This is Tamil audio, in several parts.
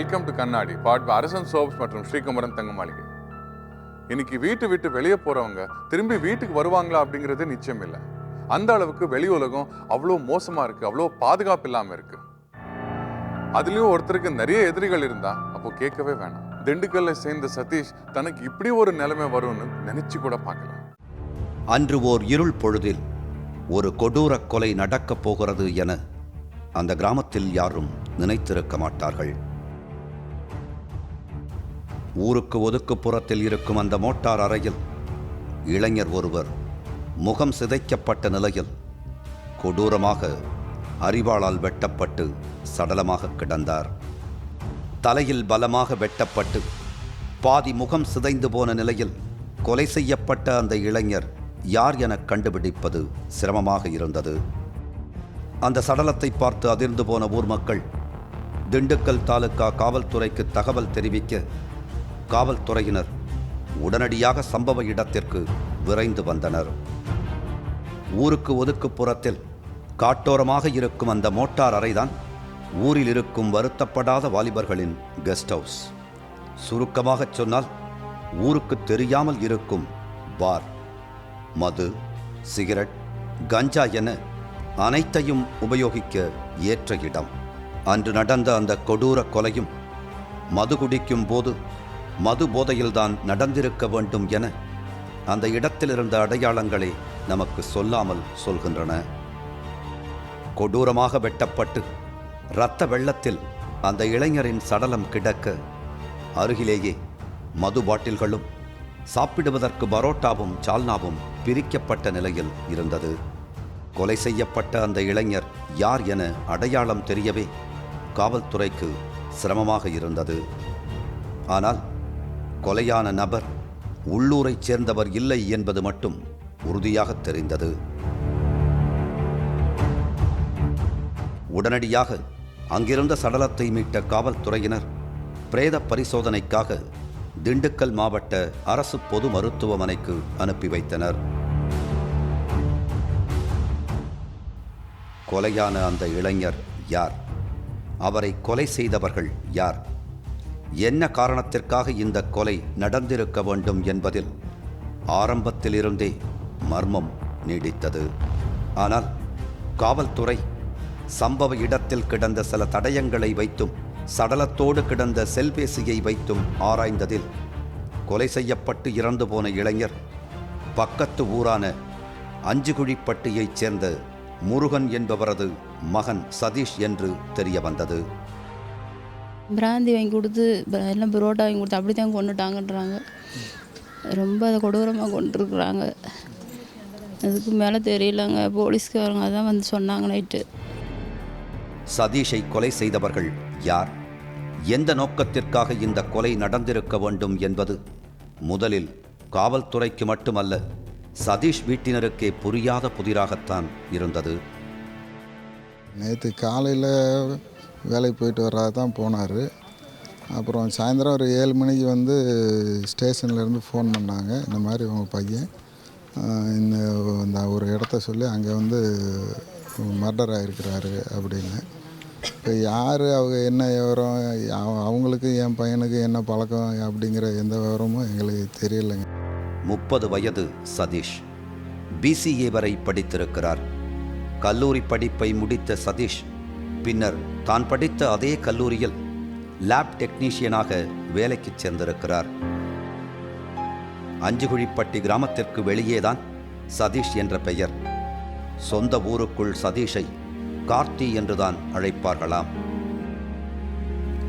வெல்கம் டு கண்ணாடி பார்ட் அரசன் சோப்ஸ் மற்றும் ஸ்ரீகுமரன் தங்க மாளிகை. இன்னைக்கு வீட்டு விட்டு வெளியே போறவங்க திரும்பி வீட்டுக்கு வருவாங்களா அப்படிங்கிறது நிச்சயம் இல்லை. அந்த அளவுக்கு வெளி உலகம் அவ்வளோ மோசமா இருக்கு, அவ்வளோ பாதுகாப்பு இல்லாம இருக்கு. அதுலயும் ஒருத்தருக்கு நிறைய எதிரிகள் இருந்தா அப்போ கேட்கவே வேணாம். திண்டுக்கல்ல சேர்ந்த சதீஷ் தனக்கு இப்படி ஒரு நிலைமை வரும்னு நினைச்சு கூட பார்க்கல. அன்று ஓர் இருள் பொழுதில் ஒரு கொடூர கொலை நடக்கப் போகிறது என அந்த கிராமத்தில் யாரும் நினைத்திருக்க மாட்டார்கள். ஊருக்கு ஒதுக்குப்புறத்தில் இருக்கும் அந்த மோட்டார் அறையில் இளைஞர் ஒருவர் முகம் சிதைக்கப்பட்ட நிலையில் கொடூரமாக அரிவாளால் வெட்டப்பட்டு சடலமாக கிடந்தார். தலையில் பலமாக வெட்டப்பட்டு பாதி முகம் சிதைந்து போன நிலையில் கொலை செய்யப்பட்ட அந்த இளைஞர் யார் என கண்டுபிடிப்பது சிரமமாக இருந்தது. அந்த சடலத்தை பார்த்து அதிர்ந்து போன ஊர் மக்கள் திண்டுக்கல் தாலுகா காவல்துறைக்கு தகவல் தெரிவிக்க காவல்துறையினர் உடனடியாக சம்பவ இடத்திற்கு விரைந்து வந்தனர். ஊருக்கு ஒதுக்குப்புறத்தில் காட்டோரமாக இருக்கும் அந்த மோட்டார் அறைதான் ஊரில் இருக்கும் வருத்தப்படாத வாலிபர்களின் கெஸ்ட் ஹவுஸ். சுருக்கமாகச் சொன்னால் ஊருக்கு தெரியாமல் இருக்கும் பார், மது, சிகரெட், கஞ்சா என அனைத்தையும் உபயோகிக்க ஏற்ற இடம். அன்று நடந்த அந்த கொடூர கொலையும் மது குடிக்கும் போது மது போதையில்தான் நடந்திருக்க வேண்டும் என அந்த இடத்தில் இருந்த அடையாளங்களே நமக்கு சொல்லாமல் சொல்கின்றன. கொடூரமாக வெட்டப்பட்டு இரத்த வெள்ளத்தில் அந்த இளைஞரின் சடலம் கிடக்க அருகிலேயே மது பாட்டில்களும் சாப்பிடுவதற்கு பரோட்டாவும் சால்னாவும் பிரிக்கப்பட்ட நிலையில் இருந்தது. கொலை செய்யப்பட்ட அந்த இளைஞர் யார் என அடையாளம் தெரியவே காவல்துறைக்கு சிரமமாக இருந்தது. ஆனால் கொலையான நபர் உள்ளூரைச் சேர்ந்தவர் இல்லை என்பது மட்டும் உறுதியாக தெரிந்தது. உடனடியாக அங்கிருந்த சடலத்தை மீட்ட காவல்துறையினர் பிரேத பரிசோதனைக்காக திண்டுக்கல் மாவட்ட அரசு பொது மருத்துவமனைக்கு அனுப்பி வைத்தனர். கொலையான அந்த இளைஞர் யார்? அவரை கொலை செய்தவர்கள் யார்? என்ன காரணத்திற்காக இந்த கொலை நடந்திருக்க வேண்டும் என்பதில் ஆரம்பத்திலிருந்தே மர்மம் நீடித்தது. ஆனால் காவல்துறை சம்பவ இடத்தில் கிடந்த சில தடயங்களை வைத்தும் சடலத்தோடு கிடந்த செல்பேசியை வைத்தும் ஆராய்ந்ததில் கொலை செய்யப்பட்டு இறந்து போன இளைஞர் பக்கத்து ஊரான அஞ்சுகுழிப்பட்டியைச் சேர்ந்த முருகன் என்பவரது மகன் சதீஷ் என்று தெரிய வந்தது. பிராந்தி வாங்கி கொடுத்து எல்லாம் புரோட்டா வாங்கி கொடுத்து அப்படி தான் கொண்டுட்டாங்கன்றாங்க. ரொம்ப அதை கொடூரமாக கொண்டுருக்குறாங்க. அதுக்கு மேலே தெரியலங்க. போலீஸ்காரங்க அதான் வந்து சொன்னாங்க நைட்டு. சதீஷை கொலை செய்தவர்கள் யார்? எந்த நோக்கத்திற்காக இந்த கொலை நடந்திருக்க வேண்டும் என்பது முதலில் காவல்துறைக்கு மட்டுமல்ல, சதீஷ் வீட்டினருக்கே புரியாத புதிராகத்தான் இருந்தது. நேற்று காலையில் வேலைக்கு போயிட்டு வர்றதா தான் போனார். அப்புறம் சாயந்தரம் ஒரு 7 மணிக்கு வந்து ஸ்டேஷன்லேருந்து ஃபோன் பண்ணாங்க. இந்த மாதிரி உங்கள் பையன் இந்த ஒரு இடத்த சொல்லி அங்கே வந்து மர்டர் ஆகிருக்கிறாரு அப்படின்னு. இப்போ யார் அவங்க என்ன விவரம், அவங்களுக்கு என் பையனுக்கு என்ன பழக்கம் அப்படிங்கிற எந்த விவரமும் எங்களுக்கு தெரியலைங்க. 30 வயது சதீஷ் BCA வரை படித்திருக்கிறார். கல்லூரி படிப்பை முடித்த சதீஷ் பின்னர் தான் படித்த அதே கல்லூரியில் லேப் டெக்னீஷியனாக வேலைக்கு சேர்ந்திருக்கிறார். அஞ்சுகுழிப்பட்டி கிராமத்திற்கு வெளியேதான் சதீஷ் என்ற பெயர். சொந்த ஊருக்குள் சதீஷை கார்த்தி என்றுதான் அழைப்பார்களாம்.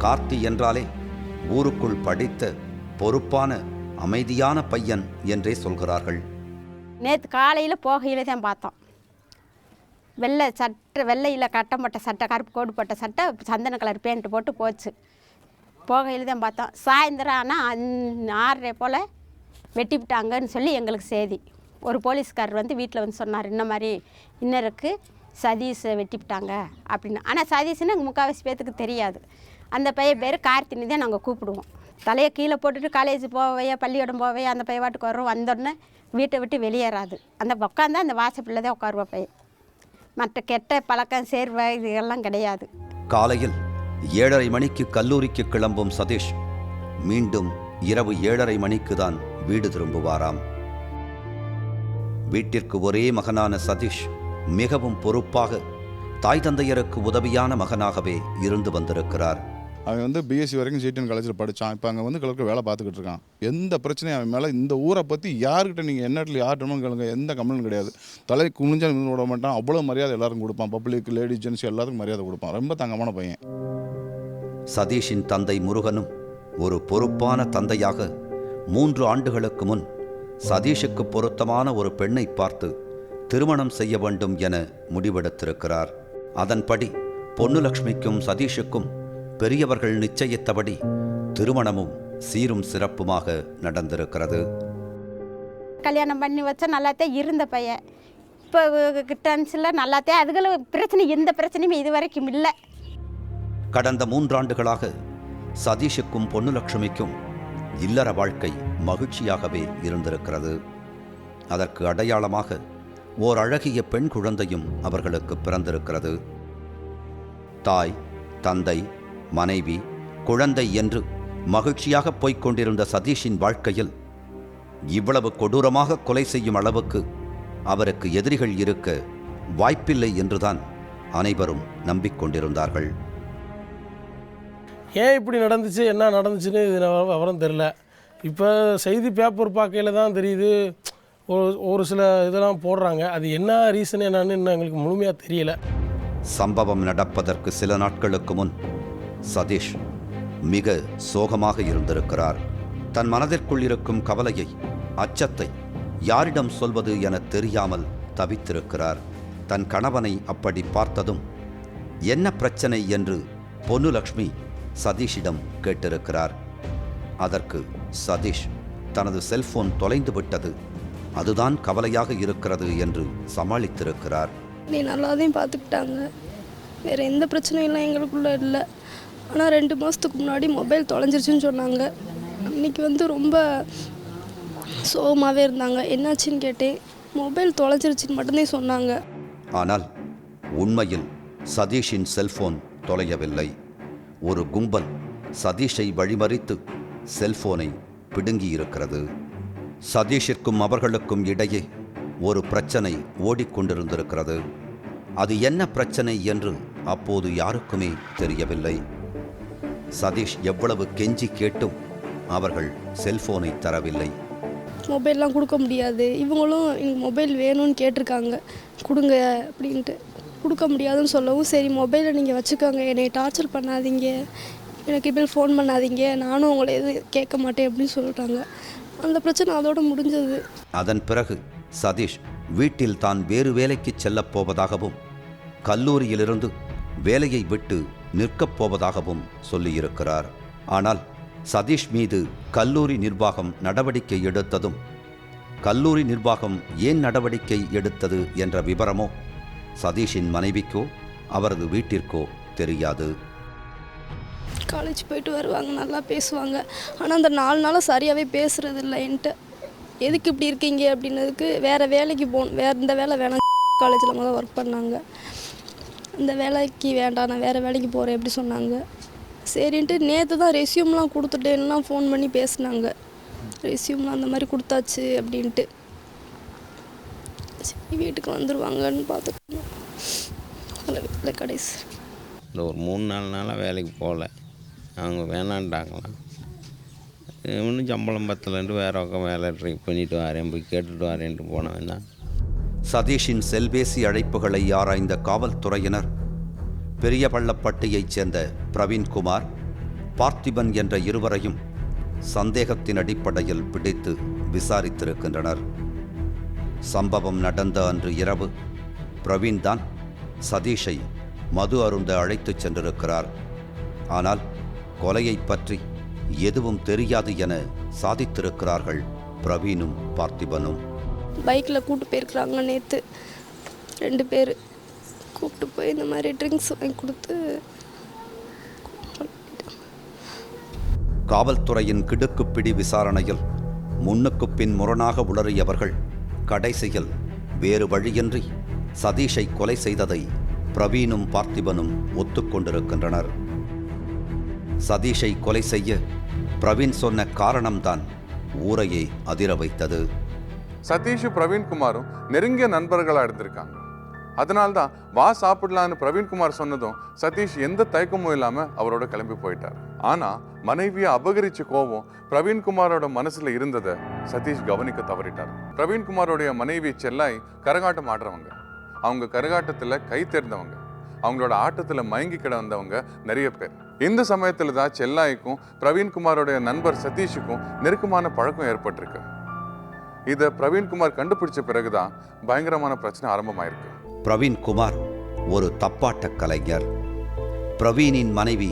கார்த்தி என்றாலே ஊருக்குள் படித்த பொறுப்பான அமைதியான பையன் என்றே சொல்கிறார்கள். நேற்று காலையில் போகையில் தான் பார்த்தோம். வெள்ளையில் கட்டப்பட்ட சட்டை, கருப்பு கோடு போட்ட சட்டை, சந்தன கலர் பேண்ட் போட்டு போச்சு. போகையில் தான் பார்த்தோம். சாயந்தரம் ஆனால் 6:30 போல் வெட்டிவிட்டாங்கன்னு சொல்லி எங்களுக்கு செய்தி. ஒரு போலீஸ்காரர் வந்து வீட்டில் வந்து சொன்னார், இந்த மாதிரி இன்னருக்கு சதீஷை வெட்டிவிட்டாங்க அப்படின்னு. ஆனால் சதீஷ்னு எங்கள் முக்கால்வாசி பேத்துக்கு தெரியாது. அந்த பையன் பேர் கார்த்தினி தான் நாங்கள் கூப்பிடுவோம். தலையை கீழே போட்டுட்டு காலேஜ் போவையா பள்ளியோடம் போவையா அந்த பையன் வாட்டுக்கு வரும். வந்தோடனே வீட்டை விட்டு வெளியேறாது. அந்த உட்காந்து அந்த வாசப்பில் தான் உட்காருவா பையன். மற்ற கெட்ட பழக்கம் சேர்வை இதெல்லாம் கிடையாது. காலையில் 7:30 மணிக்கு கல்லூரிக்கு கிளம்பும் சதீஷ் மீண்டும் இரவு 7:30 மணிக்கு தான் வீடு திரும்புவாராம். வீட்டிற்கு ஒரே மகனான சதீஷ் மிகவும் பொறுப்பாக தாய் தந்தையருக்கு உதவியான மகனாகவே இருந்து வந்திருக்கிறார். அவன் வந்து பிஎஸ்சி வரைக்கும் ஜிடிஎன் காலேஜில் படித்தான். இப்போ அங்கே வந்து கிளர்க்கு வேலை பார்த்துக்கிட்டு இருக்கான். எந்த பிரச்சனையும் அவன் மேலே இந்த ஊரை பற்றி யார்கிட்ட நீங்கள் என்ன இடத்துல யார்கிட்டமும் கேளுங்க, எந்த கம்ப்ளைண்ட் கிடையாது. தலை குனிஞ்சா விட மாட்டான். அவ்வளோ மரியாதை எல்லாருக்கும் கொடுப்பான். பப்ளிக், லேடிஸ், ஜென்ஸ் எல்லாத்துக்கும் மரியாதை கொடுப்பான். ரொம்ப தங்கமான பையன். சதீஷின் தந்தை முருகனும் ஒரு பொறுப்பான தந்தையாக 3 ஆண்டுகளுக்கு முன் சதீஷுக்கு பொருத்தமான ஒரு பெண்ணை பார்த்து திருமணம் செய்ய வேண்டும் என முடிவெடுத்திருக்கிறார். அதன்படி பொன்னுலட்சுமிக்கும் சதீஷுக்கும் பெரியவர்கள் நிச்சயித்தபடி திருமணமும் சீரும் சிறப்புமாக நடந்திருக்கிறது. கல்யாணம் பண்ணி வச்சா நல்லாத்தான் இருந்த பையன். இப்போ டென்ஷனில் நல்லாத்தான் அதுகளும் பிரச்சனை, எந்த பிரச்சனையும் இது வரைக்கும் இல்லை. கடந்த 3 ஆண்டுகளாக சதீஷுக்கும் பொன்னுலட்சுமிக்கும் இல்லற வாழ்க்கை மகிழ்ச்சியாகவே இருந்திருக்கிறது. அதற்கு அடையாளமாக ஓர் அழகிய பெண் குழந்தையும் அவர்களுக்கு பிறந்திருக்கிறது. தாய், தந்தை, மனைவி, குழந்தை என்று மகிழ்ச்சியாக போய்க் கொண்டிருந்த சதீஷின் வாழ்க்கையில் இவ்வளவு கொடூரமாக கொலை செய்யும் அளவுக்கு அவருக்கு எதிரிகள் இருக்க வாய்ப்பில்லை என்றுதான் அனைவரும் நம்பிக்கொண்டிருந்தார்கள். ஏன் இப்படி நடந்துச்சு, என்ன நடந்துச்சுன்னு விவரம் தெரில. இப்போ செய்தி பேப்பர் பார்க்கையில் தான் தெரியுது. ஒரு சில இதெல்லாம் போடுறாங்க. அது என்ன ரீசன் என்னன்னு இன்னும் எங்களுக்கு முழுமையாக தெரியல. சம்பவம் நடப்பதற்கு சில நாட்களுக்கு முன் சதீஷ் மிக சோகமாக இருந்திருக்கிறார். தன் மனதிற்குள் இருக்கும் கவலையை, அச்சத்தை யாரிடம் சொல்வது என தெரியாமல் தவித்திருக்கிறார். தன் கணவனை அப்படி பார்த்ததும் என்ன பிரச்சனை என்று பொன்னுலட்சுமி சதீஷிடம் கேட்டிருக்கிறார். அதற்கு சதீஷ் தனது செல்போன் தொலைந்து விட்டது, அதுதான் கவலையாக இருக்கிறது என்று சமாளித்திருக்கிறார். நீ நல்லாதையும் பார்த்துக்கிட்டாங்க, வேறு எந்த பிரச்சனையும் எங்களுக்குள்ளே இல்லை. ஆனால் 2 மாதத்துக்கு முன்னாடி மொபைல் தொலைஞ்சிருச்சுன்னு சொன்னாங்க. அன்றைக்கி ரொம்ப சோகமாகவே இருந்தாங்க. என்னாச்சுன்னு கேட்டேன். மொபைல் தொலைஞ்சிருச்சுன்னு மட்டும்தான் சொன்னாங்க. ஆனால் உண்மையில் சதீஷின் செல்போன் தொலையவில்லை. ஒரு கும்பல் சதீஷை வழிமறித்து செல்போனை பிடுங்கியிருக்கிறது. சதீஷிற்கும் அவர்களுக்கும் இடையே ஒரு பிரச்சனை ஓடிக்கொண்டிருந்திருக்கிறது. அது என்ன பிரச்சனை என்று அப்போது யாருக்குமே தெரியவில்லை. சதீஷ் எவ்வளவு கெஞ்சி கேட்டும் அவர்கள் செல்போனை தரவில்லை. மொபைல்லாம் கொடுக்க முடியாது, இவங்களும் எனக்கு மொபைல் வேணும்னு கேட்டிருக்காங்க, கொடுங்க அப்படின்ட்டு. கொடுக்க முடியாதுன்னு சொல்லவும், சரி மொபைலை நீங்கள் வச்சுக்கோங்க, என்னை டார்ச்சர் பண்ணாதீங்க, எனக்கு இனிமேல் ஃபோன் பண்ணாதீங்க, நானும் உங்களை எதுவும் கேட்க மாட்டேன் அப்படின்னு சொல்லிட்டாங்க. அந்த பிரச்சனை அதோடு முடிஞ்சது. அதன் பிறகு சதீஷ் வீட்டில் தான் வேறு வேலைக்கு செல்லப் போவதாகவும் கல்லூரியிலிருந்து வேலையை விட்டு நிற்கப் போவதாகவும் சொல்லியிருக்கிறார். ஆனால் சதீஷ் மீது கல்லூரி நிர்வாகம் நடவடிக்கை எடுத்ததும் கல்லூரி நிர்வாகம் ஏன் நடவடிக்கை எடுத்தது என்ற விவரமோ சதீஷின் மனைவிக்கோ அவரது வீட்டிற்கோ தெரியாது. காலேஜ் போயிட்டு வருவாங்க, நல்லா பேசுவாங்க. ஆனால் அந்த 4 நாளாக சரியாகவே பேசுகிறது இல்லை என்கிட்ட. எதுக்கு இப்படி இருக்கீங்க அப்படின்னதுக்கு வேறு வேலைக்கு போகணும், வேறு இந்த வேலை வேணாம், காலேஜில் முதல் ஒர்க் பண்ணாங்க, இந்த வேலைக்கு வேண்டாம், நான் வேறு வேலைக்கு போகிறேன் அப்படி சொன்னாங்க. சரின்ட்டு நேற்று தான் ரெஸ்யூம்லாம் கொடுத்துட்டேன்லாம் ஃபோன் பண்ணி பேசினாங்க. ரெஸ்யூம்லாம் அந்த மாதிரி கொடுத்தாச்சு அப்படின்ட்டு. சரி வீட்டுக்கு வந்துடுவாங்கன்னு பார்த்துக்கணும். அதில் வீட்டில் கடைசி இந்த ஒரு 3-4 நாளாக வேலைக்கு போகல, அவங்க வேணான்ட்டாங்களாம். இன்னும் சம்பளம் பத்தலன்ட்டு வேறு பக்கம் வேலை ட்ரை பண்ணிட்டு வரேன், போய் கேட்டுட்டு வரேன்ட்டு போனவன் தான். சதீஷின் செல்பேசி அழைப்புகளை ஆராய்ந்த காவல்துறையினர் பெரியபள்ளப்பட்டியைச் சேர்ந்த பிரவீன்குமார், பார்த்திபன் என்ற இருவரையும் சந்தேகத்தின் அடிப்படையில் பிடித்து விசாரித்திருக்கின்றனர். சம்பவம் நடந்த அன்று இரவு பிரவீன் தான் சதீஷை மது அருந்த அழைத்துச் சென்றிருக்கிறார். ஆனால் கொலையை பற்றி எதுவும் தெரியாது என சாதித்திருக்கிறார்கள் பிரவீனும் பார்த்திபனும். பைக்கில் கூப்பிட்டு போயிருக்கிறாங்க நேற்று 2 பேர். கூப்பிட்டு போய் இந்த மாதிரி ட்ரிங்க்ஸ் வாங்கி கொடுத்து. காவல்துறையின் கிடுக்குப்பிடி விசாரணையில் முன்னுக்கு பின் முரணாக உளறியவர்கள் கடைசியில் வேறு வழியின்றி சதீஷை கொலை செய்ததை பிரவீனும் பார்த்திபனும் ஒத்துக்கொண்டிருக்கின்றனர். சதீஷை கொலை செய்ய பிரவீன் சொன்ன காரணம்தான் ஊரையே அதிர வைத்தது. சதீஷ் பிரவீன்குமாரும் நெருங்கிய நண்பர்களாக இருந்திருக்காங்க. அதனால்தான் வா சாப்பிடலான்னு பிரவீன்குமார் சொன்னதும் சதீஷ் எந்த தயக்கமும் இல்லாம அவரோட கிளம்பி போயிட்டார். ஆனா மனைவியை அபகரிச்ச கோபம் பிரவீன்குமாரோட மனசுல இருந்ததை சதீஷ் கவனிக்க தவறிட்டார். பிரவீன்குமாரோடைய மனைவி செல்லாய் கரகாட்டம் ஆடுறவங்க. அவங்க கரகாட்டத்துல கை தேர்ந்தவங்க. அவங்களோட ஆட்டத்துல மயங்கி கிடந்தவங்க நிறைய பேர். இந்த சமயத்துல தான் செல்லாய்க்கும் பிரவீன்குமாரோடைய நண்பர் சதீஷுக்கும் நெருக்கமான பழக்கம் ஏற்பட்டிருக்கு. இதை பிரவீன்குமார் கண்டுபிடிச்ச பிறகுதான் பயங்கரமான பிரச்சனை ஆரம்பமாயிருக்கு. பிரவீன்குமார் ஒரு தப்பாட்ட கலைஞர். பிரவீனின் மனைவி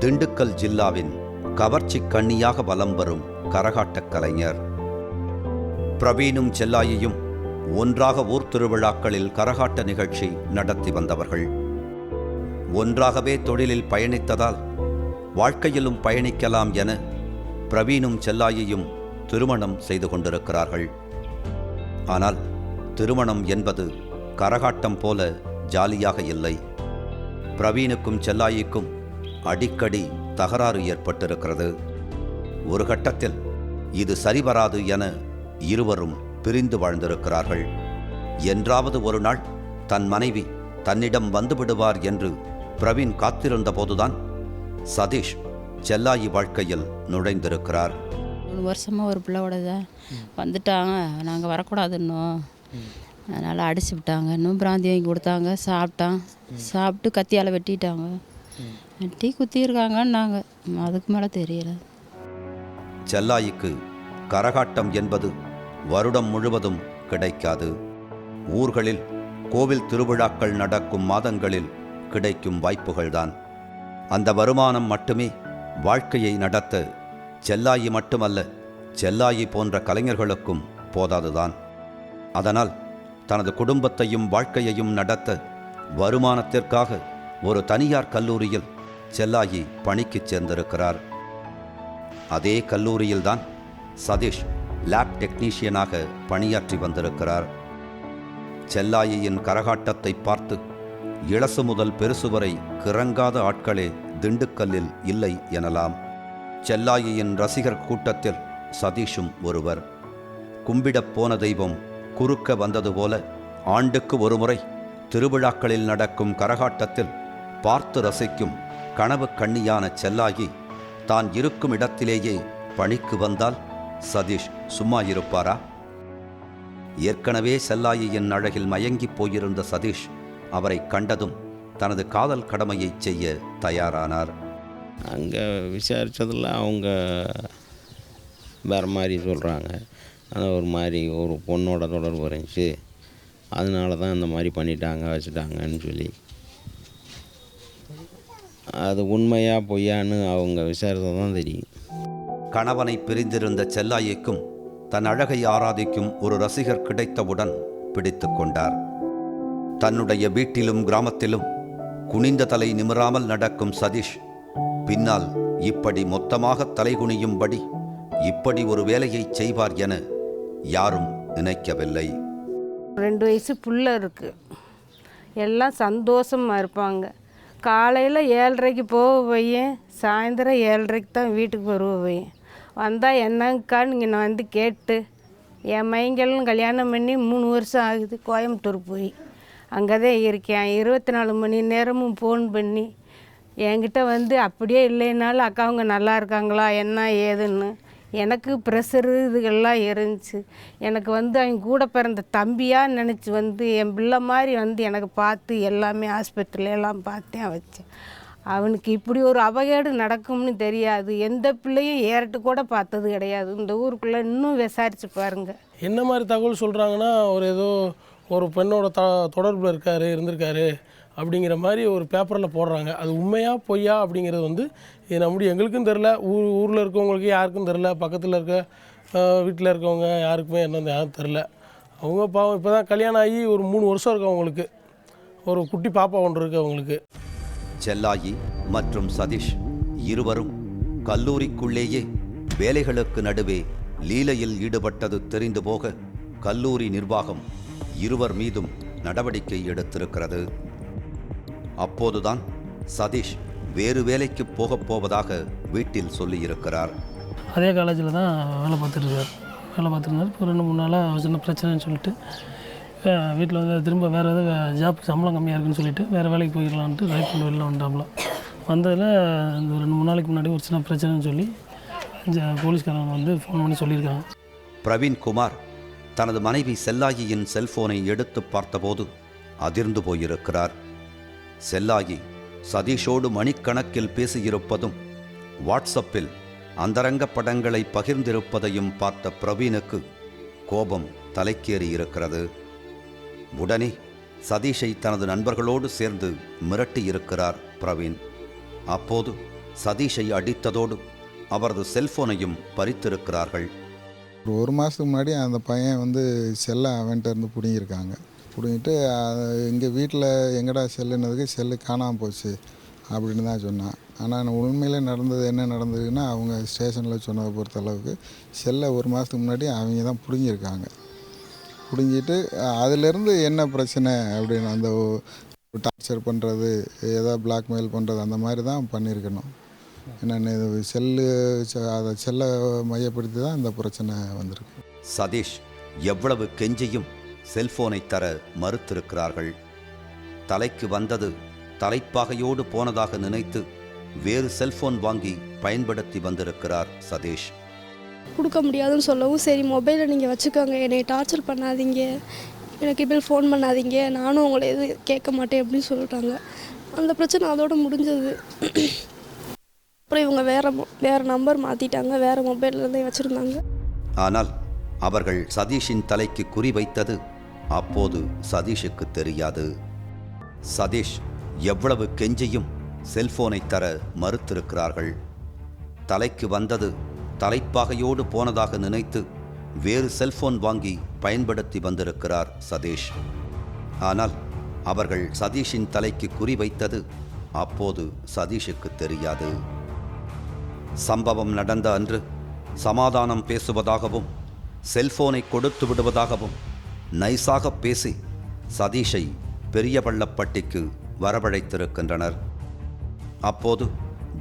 திண்டுக்கல் ஜில்லாவின் கவர்ச்சி கண்ணியாக வலம் வரும் கரகாட்ட கலைஞர். பிரவீனும் செல்லாயியும் ஒன்றாக ஊர் திருவிழாக்களில் கரகாட்ட நிகழ்ச்சி நடத்தி வந்தவர்கள். ஒன்றாகவே தொழிலில் பயணித்ததால் வாழ்க்கையிலும் பயணிக்கலாம் என பிரவீனும் செல்லாயியும் திருமணம் செய்து கொண்டிருக்கிறார்கள். ஆனால் திருமணம் என்பது கரகாட்டம் போல ஜாலியாக இல்லை. பிரவீனுக்கும் செல்லாயிக்கும் அடிக்கடி தகராறு ஏற்பட்டிருக்கிறது. ஒரு கட்டத்தில் இது சரிவராது என இருவரும் பிரிந்து வாழ்ந்திருக்கிறார்கள். என்றாவது ஒரு நாள் தன் மனைவி தன்னிடம் வந்துவிடுவார் என்று பிரவீன் காத்திருந்த போதுதான் சதீஷ் செல்லாயி வாழ்க்கையில் நுழைந்திருக்கிறார். 3 வருஷமாக ஒரு பிள்ளையோட வந்துட்டாங்க, நாங்கள் வரக்கூடாது இன்னும், அதனால் அடிச்சு விட்டாங்க. இன்னும் பிராந்தி வாங்கி கொடுத்தாங்க, சாப்பிட்டான். சாப்பிட்டு கத்தியால் வெட்டிட்டாங்க. வெட்டி குத்தியிருக்காங்கன்னாங்க. அதுக்கு மேலே தெரியல. செல்லாயிக்கு கரகாட்டம் என்பது வருடம் முழுவதும் கிடைக்காது. ஊர்களில் கோவில் திருவிழாக்கள் நடக்கும் மாதங்களில் கிடைக்கும் வாய்ப்புகள்தான். அந்த வருமானம் மட்டுமே வாழ்க்கையை நடத்த செல்லாயி மட்டுமல்ல, செல்லாயி போன்ற கலைஞர்களுக்கும் போதாதுதான். அதனால் தனது குடும்பத்தையும் வாழ்க்கையையும் நடத்த வருமானத்திற்காக ஒரு தனியார் கல்லூரியில் செல்லாயி பணிக்குச் சேர்ந்திருக்கிறார். அதே கல்லூரியில்தான் சதீஷ் லேப் டெக்னீஷியனாக பணியாற்றி வந்திருக்கிறார். செல்லாயியின் கரகாட்டத்தை பார்த்து இளசு முதல் பெருசு வரை கிறங்காத ஆட்களே திண்டுக்கல்லில் இல்லை எனலாம். செல்லாயியின் ரசிகர் கூட்டத்தில் சதீஷும் ஒருவர். கும்பிடப் போன தெய்வம் குறுக்க வந்தது போல ஆண்டுக்கு ஒருமுறை திருவிழாக்களில் நடக்கும் கரகாட்டத்தில் பார்த்து ரசிக்கும் கனவு கண்ணியான செல்லாயி தான் இருக்கும் இடத்திலேயே பணிக்கு வந்தால் சதீஷ் சும்மா இருப்பாரா? ஏற்கனவே செல்லாயியின் அழகில் மயங்கி போயிருந்த சதீஷ் அவரை கண்டதும் தனது காதல் கடமையை செய்ய தயாரானார். அங்கே விசாரித்ததில் அவங்க வேறு மாதிரி சொல்கிறாங்க. ஆனால் ஒரு மாதிரி ஒரு பொண்ணோட தொடர்பு இருந்துச்சு, அதனால தான் இந்த மாதிரி பண்ணிட்டாங்க வச்சுட்டாங்கன்னு சொல்லி. அது உண்மையா பொய்யான்னு அவங்க விசாரித்தா தான் தெரியும். கணவனை பிரிந்திருந்த செல்லாயிக்கும் தன் அழகை ஆராதிக்கும் ஒரு ரசிகர் கிடைத்தவுடன் பிடித்து கொண்டார். தன்னுடைய வீட்டிலும் கிராமத்திலும் குனிந்த தலை நிமிராமல் நடக்கும் சதீஷ் பின்னால் இப்படி மொத்தமாக தலைகுனியும்படி இப்படி ஒரு வேலையை செய்வார் என யாரும் நினைக்கவில்லை. 2 வயசு புள்ள இருக்குது. எல்லாம் சந்தோஷமாக இருப்பாங்க. காலையில் 7:30க்கு போக பையன், சாயந்தரம் 7:30க்கு தான் வீட்டுக்கு வருவ பையன். வந்தால் என்னங்கக்கான்னு இங்கே நான் வந்து கேட்டு, என் மைங்களும் கல்யாணம் பண்ணி 3 வருஷம் ஆகுது. கோயம்புத்தூர் போய் அங்கே தான் இருக்கேன். 24 மணி நேரமும் ஃபோன் பண்ணி என்கிட்ட வந்து அப்படியே இல்லைனாலும் அக்கா அவங்க நல்லா இருக்காங்களா என்ன ஏதுன்னு. எனக்கு ப்ரெஷரு இதுகள்லாம் இருந்துச்சு. எனக்கு வந்து அவங்க கூட பிறந்த தம்பியாக நினச்சி வந்து என் பிள்ளை மாதிரி வந்து எனக்கு பார்த்து எல்லாமே ஆஸ்பத்திரியிலலாம் பார்த்தேன் வச்சேன். அவனுக்கு இப்படி ஒரு அபகேடு நடக்கும்னு தெரியாது. எந்த பிள்ளையும் ஏறிட்டு கூட பார்த்தது கிடையாது. இந்த ஊருக்குள்ளே இன்னும் விசாரிச்சு பாருங்க. என்ன மாதிரி தகவல் சொல்கிறாங்கன்னா, ஏதோ ஒரு பெண்ணோட தொடர்பில் இருந்திருக்காரு அப்படிங்கிற மாதிரி ஒரு பேப்பரில் போடுறாங்க. அது உண்மையா பொய்யா அப்படிங்கிறது வந்து இது நம்முடைய எங்களுக்கும் தெரில, ஊரில் இருக்கவங்களுக்கு யாருக்கும் தெரில, பக்கத்தில் இருக்க வீட்டில் இருக்கவங்க யாருக்குமே என்னன்னு யாரும் தெரில. அவங்க பாவம் இப்போ தான் கல்யாணம் ஆகி ஒரு 3 வருஷம் இருக்கு. அவங்களுக்கு ஒரு குட்டி பாப்பா ஒன்று இருக்குது அவங்களுக்கு. செல்லாயி மற்றும் சதீஷ் இருவரும் கல்லூரிக்குள்ளேயே வேலைகளுக்கு நடுவே லீலையில் ஈடுபட்டது தெரிந்து போக கல்லூரி நிர்வாகம் இருவர் மீதும் நடவடிக்கை எடுத்திருக்கிறது. அப்போதுதான் சதீஷ் வேறு வேலைக்கு போகப் போவதாக வீட்டில் சொல்லியிருக்கிறார். அதே காலேஜில் தான் வேலை பார்த்துருக்கார். இப்போ 2-3 நாளாக சின்ன பிரச்சனைன்னு சொல்லிட்டு வீட்டில் வந்து திரும்ப வேறு எதாவது ஜாப் சம்பளம் கம்மியாக இருக்குன்னு சொல்லிட்டு வேறு வேலைக்கு போயிடலான்ட்டு ரைட் பண்ணி வெளில வந்துட்டாப்புல. வந்ததில் இந்த 2-3 நாளைக்கு முன்னாடி ஒரு சின்ன பிரச்சனைன்னு சொல்லி போலீஸ்காரங்க வந்து ஃபோன் பண்ணி சொல்லியிருக்காங்க. பிரவீன்குமார் தனது மனைவி செல்லாயியின் செல்போனை எடுத்து பார்த்தபோது அதிர்ந்து போயிருக்கிறார். செல்லாயி சதீஷோடு மணிக்கணக்கில் பேசியிருப்பதும் வாட்ஸ்அப்பில் அந்தரங்க படங்களை பகிர்ந்திருப்பதையும் பார்த்த பிரவீனுக்கு கோபம் தலைக்கேறி இருக்கிறது. உடனே சதீஷை தனது நண்பர்களோடு சேர்ந்து மிரட்டியிருக்கிறார் பிரவீன். அப்போது சதீஷை அடித்ததோடு அவரது செல்போனையும் பறித்திருக்கிறார்கள். ஒரு மாதத்துக்கு முன்னாடி அந்த பையன் வந்து செல்லை அவன்கிட்ட இருந்து பிடுங்கியிருக்காங்க. பிடுங்கிட்டு எங்கள் வீட்டில் எங்கடா செல்லுனதுக்கு செல்லு காணாமல் போச்சு அப்படின்னு தான் சொன்னான். ஆனால் உண்மையிலே நடந்தது என்ன நடந்ததுன்னா, அவங்க ஸ்டேஷனில் சொன்னதை பொறுத்த அளவுக்கு செல்லை ஒரு மாதத்துக்கு முன்னாடி அவங்க தான் பிடுங்கியிருக்காங்க. பிடுங்கிட்டு அதிலேருந்து என்ன பிரச்சனை அப்படின்னு அந்த டார்ச்சர் பண்ணுறது, ஏதாவது பிளாக்மெயில் பண்ணுறது அந்த மாதிரி தான் பண்ணியிருக்கணும். என்னென்ன அதை செல்லை மையப்படுத்தி தான் இந்த பிரச்சனை வந்திருக்கு. சதீஷ் எவ்வளவு கெஞ்சியும் செல்போனை தர மறுத்திருக்கிறார்கள். தலைக்கு வந்தது தலைப்பாகையோடு போனதாக நினைத்து வேறு செல்போன் வாங்கி பயன்படுத்தி வந்திருக்கிறார் சதீஷ். கொடுக்க முடியாதுன்னு சொல்லவும், சரி மொபைலை நீங்கள் வச்சுக்கோங்க, என்னை டார்ச்சர் பண்ணாதீங்க, எனக்கு இப்போ ஃபோன் பண்ணாதீங்க, நானும் உங்களை எதுவும் கேட்க மாட்டேன் அப்படின்னு சொல்லிட்டாங்க. அந்த பிரச்சனை அதோடு முடிஞ்சது. அப்புறம் இவங்க வேறு நம்பர் மாற்றிட்டாங்க, வேறு மொபைல்லேருந்தே வச்சுருந்தாங்க. ஆனால் அவர்கள் சதீஷின் தலைக்கு குறி வைத்தது அப்போது சதீஷுக்கு தெரியாது. சதீஷ் எவ்வளவு கெஞ்சியும் செல்போனை தர மறுத்திருக்கிறார்கள். தலைக்கு வந்தது தலைப்பாகையோடு போனதாக நினைத்து வேறு செல்போன் வாங்கி பயன்படுத்தி வந்திருக்கிறார் சதீஷ். ஆனால் அவர்கள் சதீஷின் தலைக்கு குறி வைத்தது அப்போது சதீஷுக்கு தெரியாது. சம்பவம் நடந்த அன்று சமாதானம் பேசுவதாகவும் செல்போனை கொடுத்து விடுவதாகவும் நைசாக பேசி சதீஷை பெரியபள்ளப்பட்டிக்கு வரவழைத்திருக்கின்றனர். அப்போது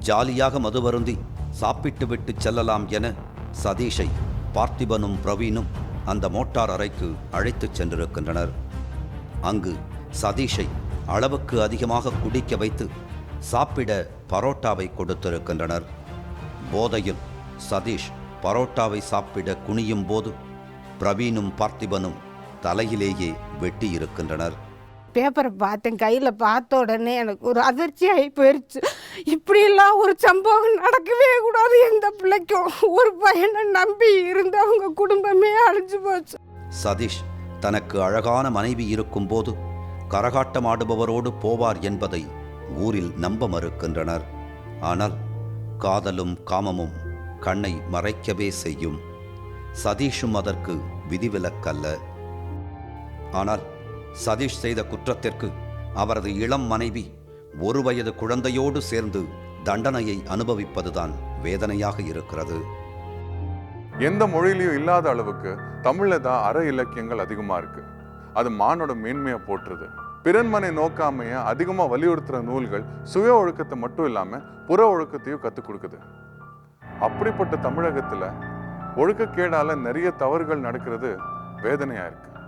ஜாலியாக மதுவருந்தி சாப்பிட்டுவிட்டு செல்லலாம் என சதீஷை பார்த்திபனும் பிரவீனும் அந்த மோட்டார் அறைக்கு அழைத்துச் சென்றிருக்கின்றனர். அங்கு சதீஷை அளவுக்கு அதிகமாக குடிக்க வைத்து சாப்பிட பரோட்டாவை கொடுத்திருக்கின்றனர். போதையில் சதீஷ் பரோட்டாவை சாப்பிட குனியும் போது பிரவீனும் பார்த்திபனும் தலையிலேயே வெட்டியிருக்கின்றனர். பேப்பரை பார்த்தேன், கையில் பார்த்த உடனே எனக்கு ஒரு அதிர்ச்சி ஆகி போயிடுச்சு. இப்படியெல்லாம் ஒரு சம்பவம் நடக்கவே கூடாது. எந்த பிள்ளைக்கும் ஒரு பையனை நம்பி இருந்து அவங்க குடும்பமே அழிஞ்சு போச்சு. சதீஷ் தனக்கு அழகான மனைவி இருக்கும்போது கரகாட்டம் ஆடுபவரோடு போவார் என்பதை ஊரில் நம்ப மறுக்கின்றனர். ஆனால் காதலும் காமமும் கண்ணை மறைக்கவே செய்யும். சதீஷும் அதற்கு விதிவிலக்கல்ல. ஆனால் சதீஷ் செய்த குற்றத்திற்கு அவரது இளம் மனைவி 1 வயது குழந்தையோடு சேர்ந்து தண்டனையை அனுபவிப்பதுதான் வேதனையாக இருக்கிறது. எந்த மொழியிலையும் இல்லாத அளவுக்கு தமிழ்ல தான் அற இலக்கியங்கள் அதிகமா இருக்கு. அது மானோட மேன்மையை போற்றுது. பிறன்மனை நோக்காமைய அதிகமா வலியுறுத்துற நூல்கள் சுய ஒழுக்கத்தை மட்டும் இல்லாம புற ஒழுக்கத்தையும் கற்றுக் கொடுக்குது. அப்படிப்பட்ட தமிழகத்துல ஒழுக்கக்கேடால நிறைய தவறுகள் நடக்கிறது வேதனையா இருக்கு.